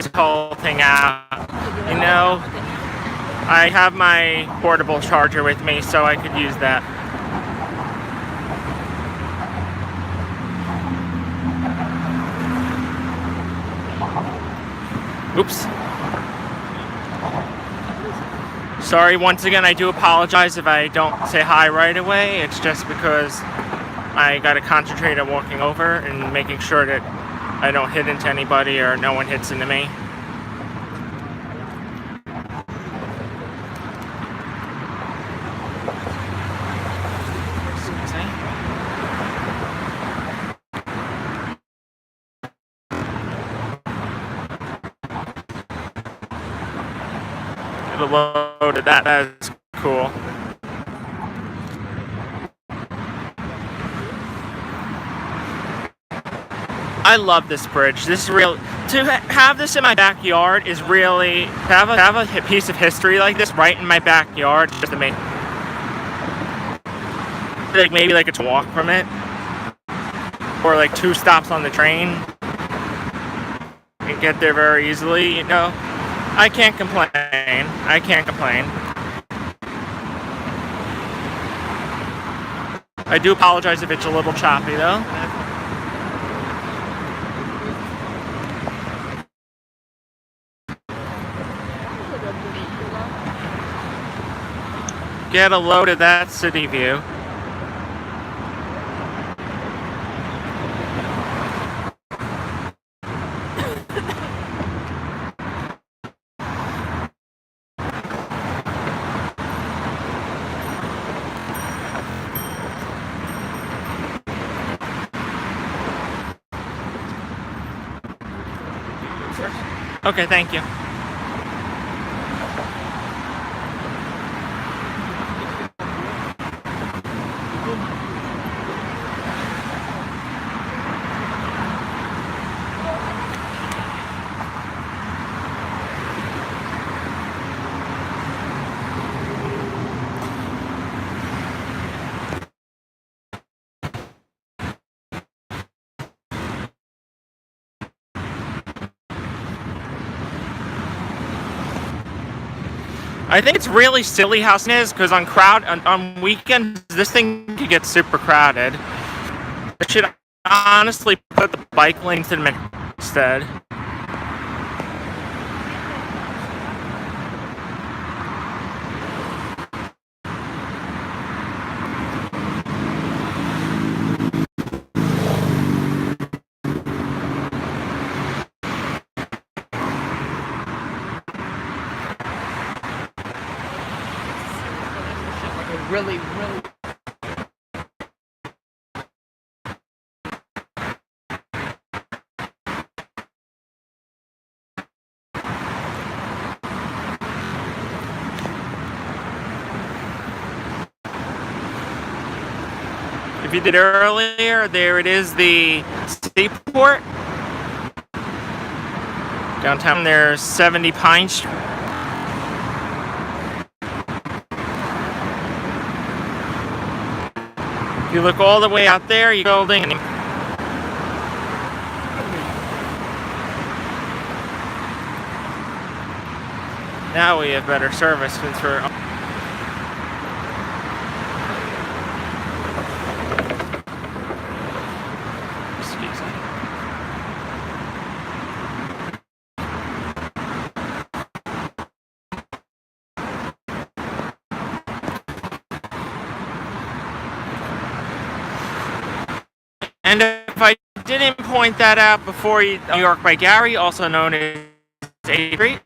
whole thing out. You know, I have my portable charger with me, so I could use that. Oops. Sorry, once again, I do apologize if I don't say hi right away. It's just because I gotta concentrate on walking over and making sure that I don't hit into anybody or no one hits into me. It'll load it. That's cool. I love this bridge. This is real. To have this in my backyard is really, to have a piece of history like this right in my backyard is just amazing. Like maybe like it's a walk from it, or like 2 stops on the train, and get there very easily. You know, I can't complain. I can't complain. I do apologize if it's a little choppy though. Get a load of that city view. Okay, thank you. I think it's really silly how it is, because on weekends this thing could get super crowded. I should honestly put the bike lanes in instead. Really. If you did earlier, there it is, the seaport. Downtown there's 70 Pine Street. If you look all the way out there, you're building. Now we have better service since we're. Excuse me. And if I didn't point that out before, New York by Gary, also known as 8th Street.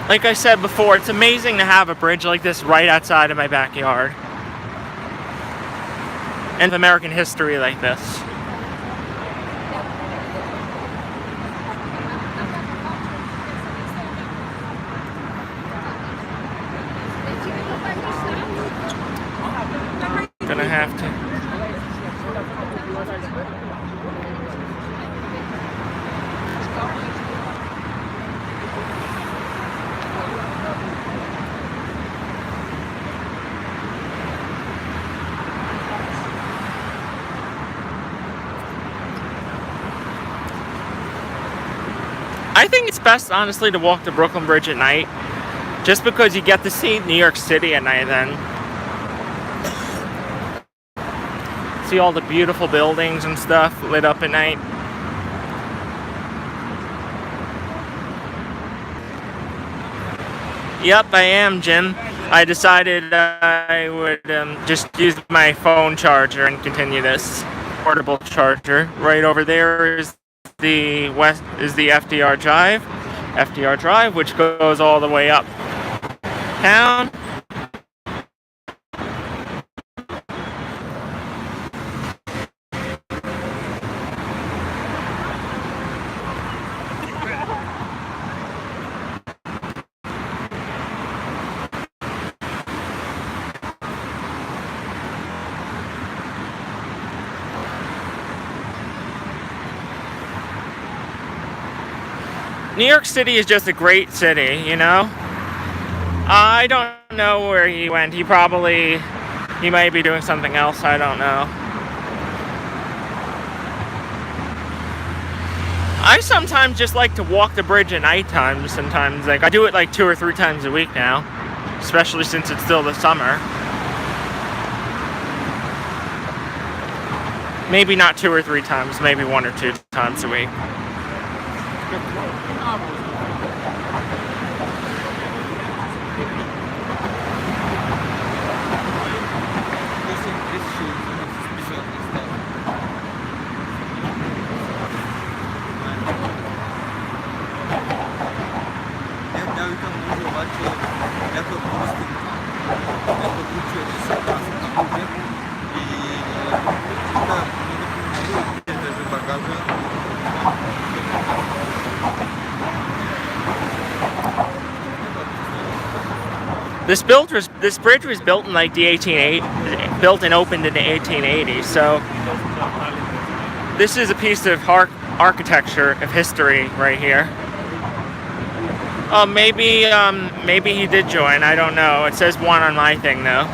Like I said before, it's amazing to have a bridge like this right outside of my backyard. And American history like this. Gonna have to. I think it's best, honestly, to walk the Brooklyn Bridge at night, just because you get to see New York City at night then. See all the beautiful buildings and stuff lit up at night. Yep, I am, Jim. I decided I would just use my phone charger and continue this portable charger. Right over there is the FDR Drive, which goes all the way up town. New York City is just a great city, you know? I don't know where he went. He might be doing something else, I don't know. I sometimes just like to walk the bridge at nighttime sometimes. Like, I do it like 2 or 3 times a week now, especially since it's still the summer. Maybe not 2 or 3 times, maybe 1 or 2 times a week. This bridge was built in like the 1880s, built and opened in the 1880s. So this is a piece of architecture of history right here. Oh, maybe he did join. I don't know. It says 1 on my thing though,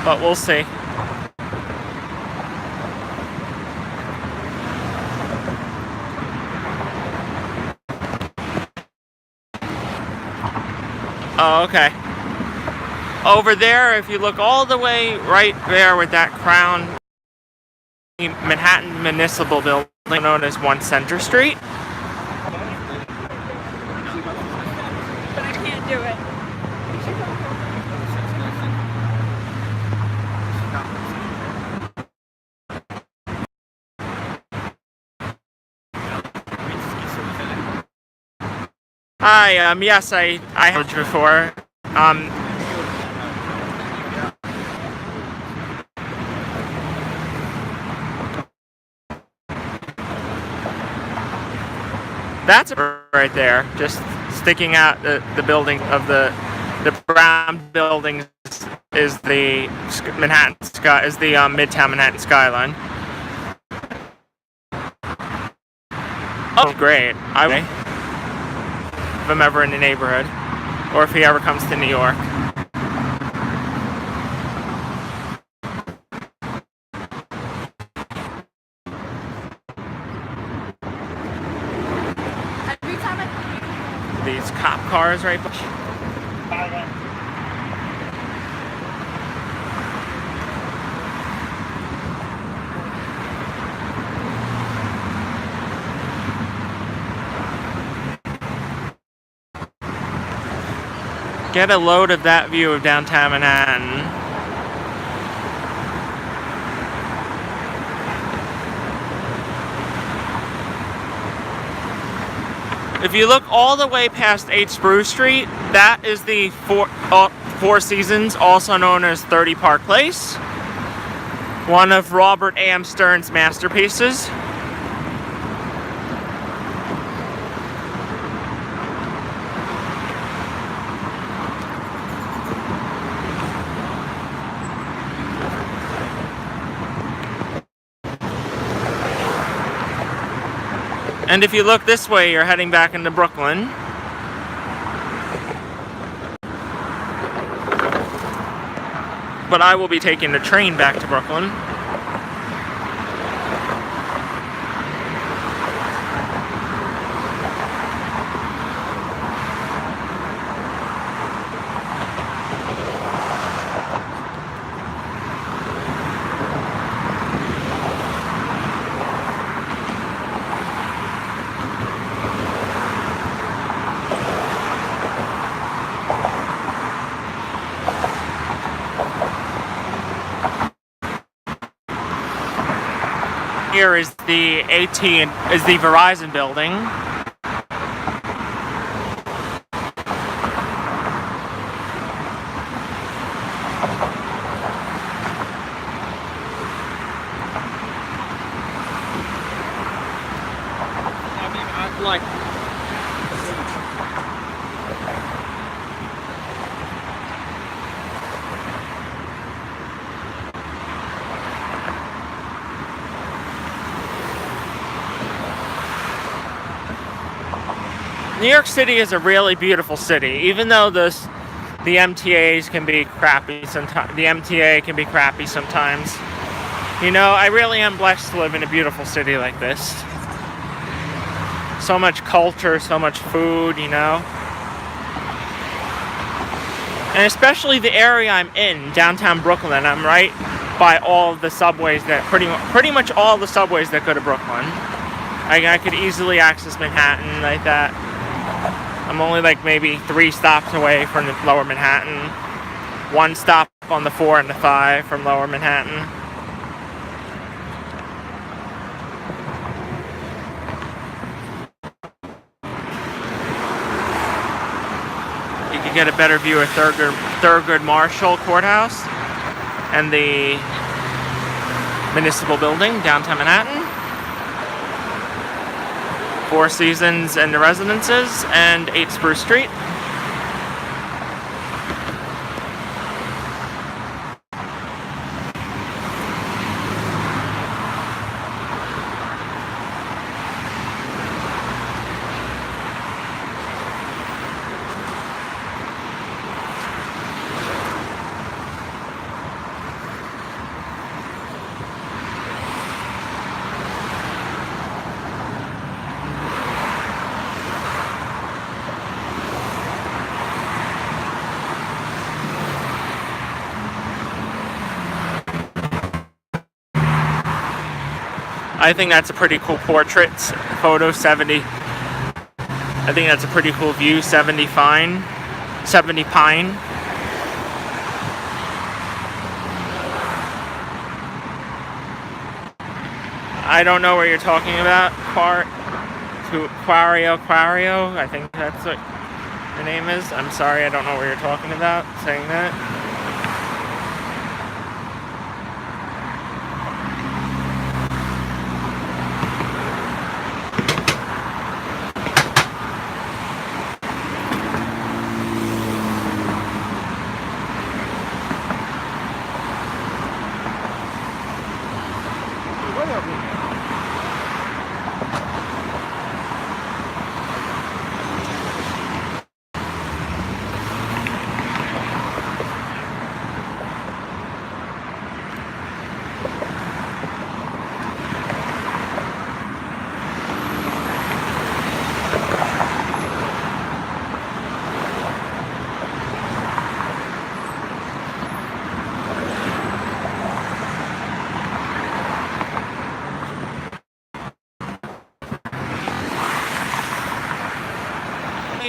but we'll see. Oh, okay. Over there, if you look all the way right there with that crown, Manhattan Municipal Building, known as 1 Center Street. But I can't do it. Hi, yes, I heard you before. That's right there, just sticking out the building of the brown buildings is the Manhattan sky, is the Midtown Manhattan skyline. Oh, great! If I'm ever in the neighborhood, or if he ever comes to New York. These cop cars right behind. Get a load of that view of downtown Manhattan. If you look all the way past 8 Spruce Street, that is the Four Seasons, also known as 30 Park Place, one of Robert A.M. Stern's masterpieces. And if you look this way, you're heading back into Brooklyn. But I will be taking the train back to Brooklyn. here is the Verizon building. Like New York City is a really beautiful city, even though the MTAs can be crappy sometimes. The MTA can be crappy sometimes. You know, I really am blessed to live in a beautiful city like this. So much culture, so much food, you know. And especially the area I'm in, downtown Brooklyn. I'm right by all of the subways that pretty much all the subways that go to Brooklyn. I could easily access Manhattan like that. I'm only like maybe 3 stops away from the Lower Manhattan. 1 stop on the 4 and the 5 from Lower Manhattan. You can get a better view of Thurgood Marshall Courthouse and the Municipal Building, downtown Manhattan. Four Seasons and the Residences, and 8 Spruce Street. I think that's a pretty cool portrait photo. 70. I think that's a pretty cool view. 70 Pine. I don't know what you're talking about. Quario. I think that's what your name is. I'm sorry, I don't know what you're talking about saying that.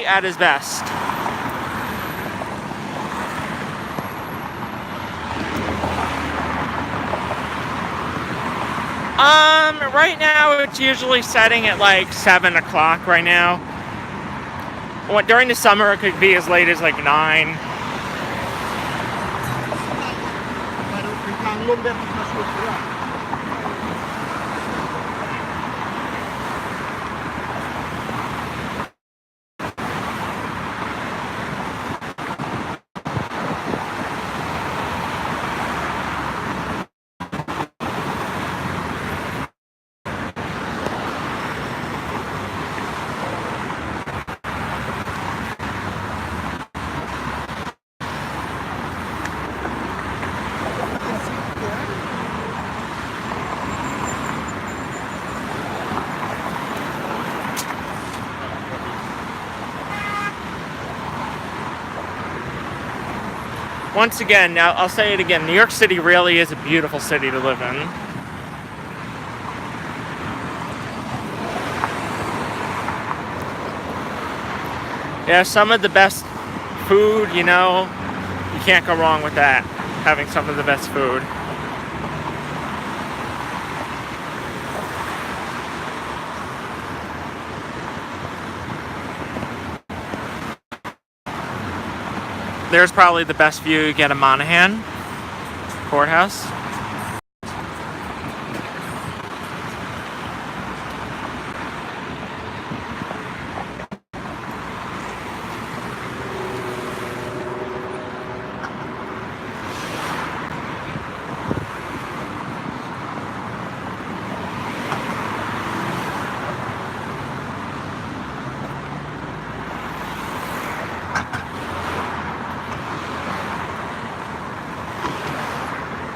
At his best. Right now it's usually setting at like 7 o'clock right now. During the summer it could be as late as like 9. Once again, now I'll say it again, New York City really is a beautiful city to live in. Yeah, some of the best food, you know, you can't go wrong with that, having some of the best food. There's probably the best view you get of Monaghan Courthouse.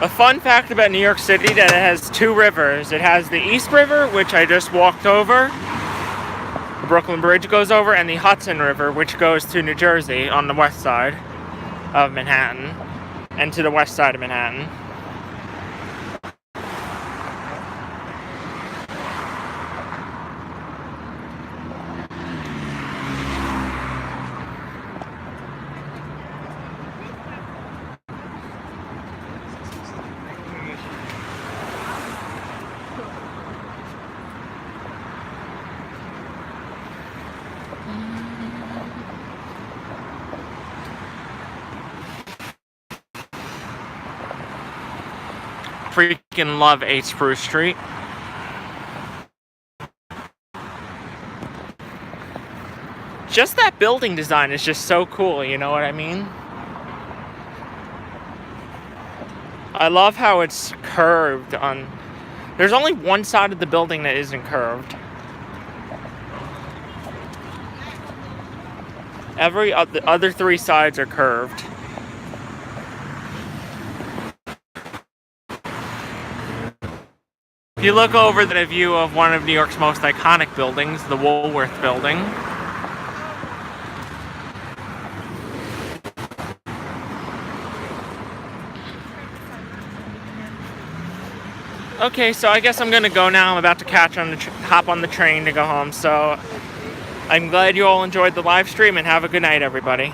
A fun fact about New York City that it has two rivers. It has the East River, which I just walked over. The Brooklyn Bridge goes over, and the Hudson River, which goes to New Jersey on the west side of Manhattan and to the west side of Manhattan. Freaking love 8 Spruce Street. Just that building design is just so cool, you know what I mean? I love how it's curved on... There's only one side of the building that isn't curved. The other 3 sides are curved. If you look over the view of one of New York's most iconic buildings, the Woolworth Building. Okay, so I guess I'm gonna go now. I'm about to hop on the train to go home. So I'm glad you all enjoyed the live stream, and have a good night, everybody.